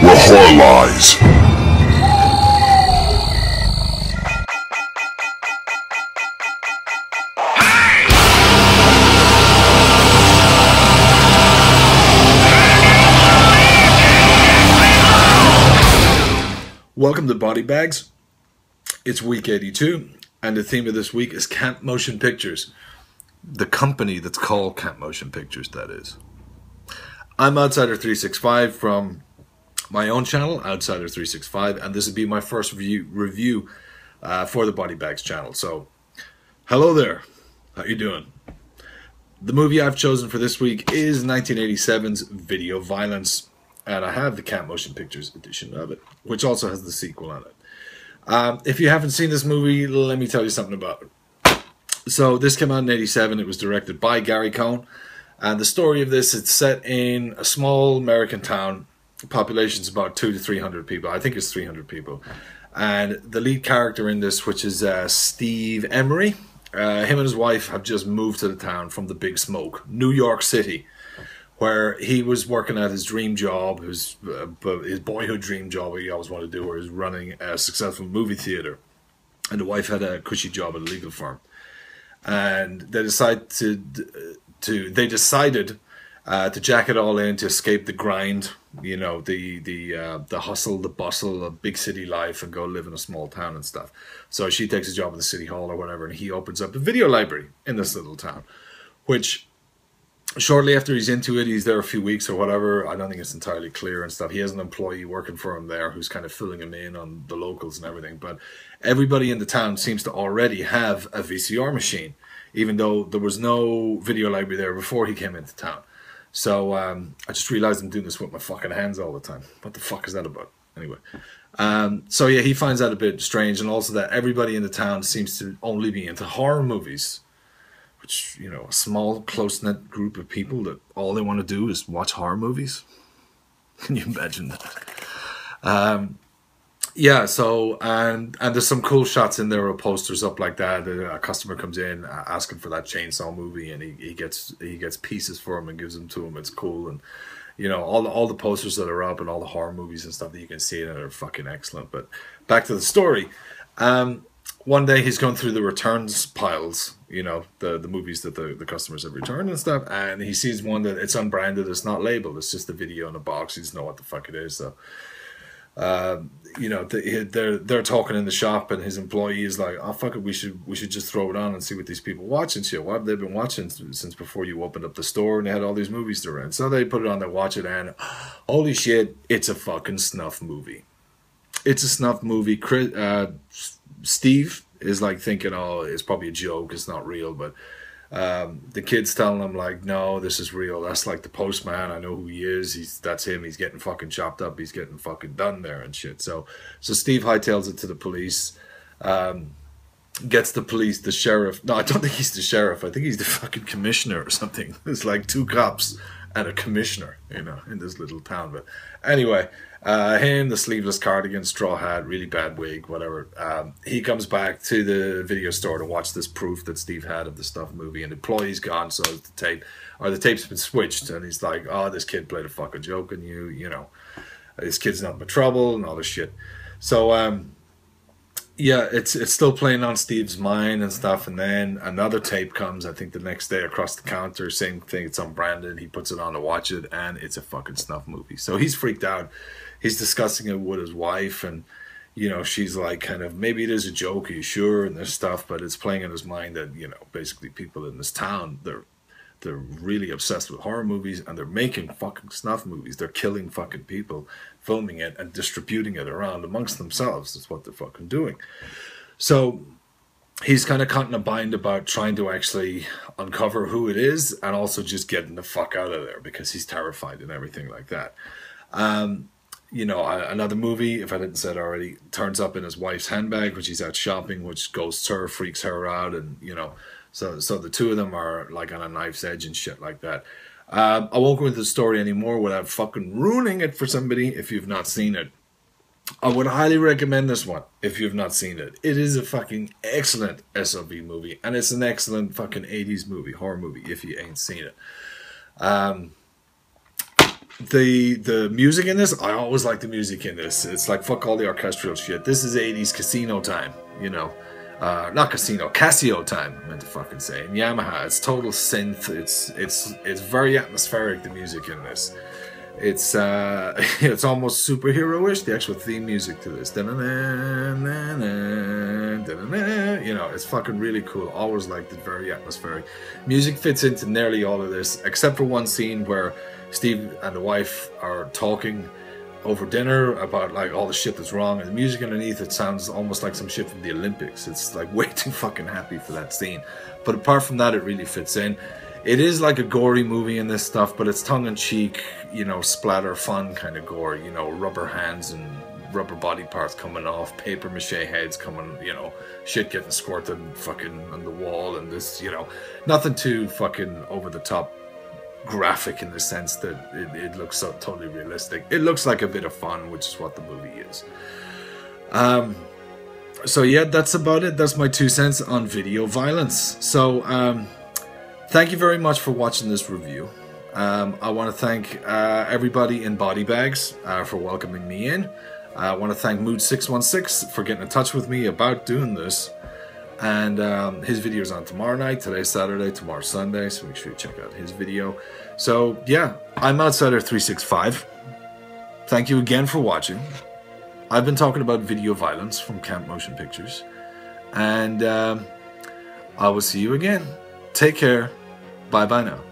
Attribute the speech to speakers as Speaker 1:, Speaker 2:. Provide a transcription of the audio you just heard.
Speaker 1: where horror lies.
Speaker 2: Welcome to Body Bags. It's week 82, and the theme of this week is Camp Motion Pictures. The company that's called Camp Motion Pictures, that is. I'm OUTSIDER365 from my own channel, OUTSIDER365, and this will be my first review for the Body Bags channel. So, hello there. How you doing? The movie I've chosen for this week is 1987's Video Violence, and I have the Camp Motion Pictures edition of it, which also has the sequel on it. If you haven't seen this movie, let me tell you something about it. So this came out in 87. It was directed by Gary Cohn. And the story of this, it's set in a small American town. The population's about 200 to 300 people. I think it's 300 people. And the lead character in this, which is Steve Emery, him and his wife have just moved to the town from the Big Smoke, New York City, where he was working at his dream job, his boyhood dream job he always wanted to do, where he was running a successful movie theater. And the wife had a cushy job at a legal firm. And they decided to jack it all in to escape the grind, you know, the hustle, the bustle of big city life, and go live in a small town and stuff. So she takes a job at the city hall or whatever, and he opens up a video library in this little town, which shortly after he's into it, he's there a few weeks or whatever. I don't think it's entirely clear and stuff. He has an employee working for him there who's kind of filling him in on the locals and everything. But everybody in the town seems to already have a VCR machine, even though there was no video library there before he came into town. So I just realized I'm doing this with my fucking hands all the time. What the fuck is that about? Anyway. So yeah, he finds that a bit strange, and also that everybody in the town seems to only be into horror movies. Which, you know, a small, close-knit group of people that all they want to do is watch horror movies. Can you imagine that? Yeah, so, and there's some cool shots in there of posters up like that. A customer comes in asking for that chainsaw movie, and he gets pieces for him and gives them to him. It's cool, and, you know, all the posters that are up and all the horror movies and stuff that you can see in it are fucking excellent. But back to the story. One day he's going through the returns piles, you know, the movies that the customers have returned and stuff, and he sees one that it's unbranded, it's not labeled, it's just a video in a box. He doesn't know what the fuck it is. So, you know, they're talking in the shop, and his employee is like, "Oh fuck it, we should just throw it on and see what these people watch and shit. What have they been watching since before you opened up the store?" And they had all these movies to rent. So they put it on, they watch it, and holy shit, it's a fucking snuff movie. It's a snuff movie. Steve is like thinking, oh, it's probably a joke, it's not real, but the kid's telling him like, no, this is real. That's like the postman. I know who he is. That's him. He's getting fucking chopped up. He's getting fucking done there and shit. So Steve hightails it to the police. Gets the sheriff. No, I don't think he's the sheriff. I think he's the fucking commissioner or something. There's like two cops and a commissioner, you know, in this little town. But anyway, him, the sleeveless cardigan, straw hat, really bad wig, whatever. He comes back to the video store to watch this proof that Steve had of the stuff movie, and the employee's gone, so the tape's been switched, and he's like, oh, this kid played a fucking joke on you, you know, this kid's not in trouble and all this shit. So yeah, it's still playing on Steve's mind and stuff, and then another tape comes, I think the next day, across the counter, same thing, it's unbranded. He puts it on to watch it, and it's a fucking snuff movie. So he's freaked out. He's discussing it with his wife, and, you know, she's like, kind of, maybe it is a joke, are you sure, and this stuff, but it's playing in his mind that, you know, basically people in this town, they're really obsessed with horror movies, and they're making fucking snuff movies. They're killing fucking people, filming it, and distributing it around amongst themselves. That's what they're fucking doing. So he's kind of caught in a bind about trying to actually uncover who it is, and also just getting the fuck out of there, because he's terrified and everything like that. You know, another movie, if I didn't say it already, turns up in his wife's handbag when she's out shopping, which goes to her, freaks her out, and, you know, so the two of them are like on a knife's edge and shit like that. I won't go into the story anymore without fucking ruining it for somebody if you've not seen it. I would highly recommend this one if you've not seen it. It is a fucking excellent SOB movie, and it's an excellent fucking 80s movie, horror movie, if you ain't seen it. The music in this, I always like the music in this. It's like fuck all the orchestral shit. This is 80s casino time, you know. Not casino, Casio time, I meant to fucking say. And Yamaha, it's total synth. It's very atmospheric, the music in this. It's it's almost superhero-ish, the actual theme music to this. You know, it's fucking really cool. Always liked it, very atmospheric. Music fits into nearly all of this, except for one scene where Steve and the wife are talking over dinner about like all the shit that's wrong, and the music underneath it sounds almost like some shit from the Olympics. It's like way too fucking happy for that scene. But apart from that, it really fits in. It is like a gory movie in this stuff, but it's tongue-in-cheek, you know, splatter fun kind of gore, you know, rubber hands and rubber body parts coming off, paper mache heads coming, you know, shit getting squirted fucking on the wall, and this, you know, nothing too fucking over the top graphic in the sense that it looks so totally realistic. It looks like a bit of fun, which is what the movie is. So yeah, that's about it. That's my 2 cents on video violence. So thank you very much for watching this review. I want to thank everybody in Body Bags for welcoming me in. I want to thank Mood616 for getting in touch with me about doing this. And his video is on tomorrow night. Today's Saturday, tomorrow's Sunday, so make sure you check out his video. So yeah, I'm OUTSIDER365. Thank you again for watching. I've been talking about video violence from Camp Motion Pictures. And I will see you again. Take care. Bye-bye now.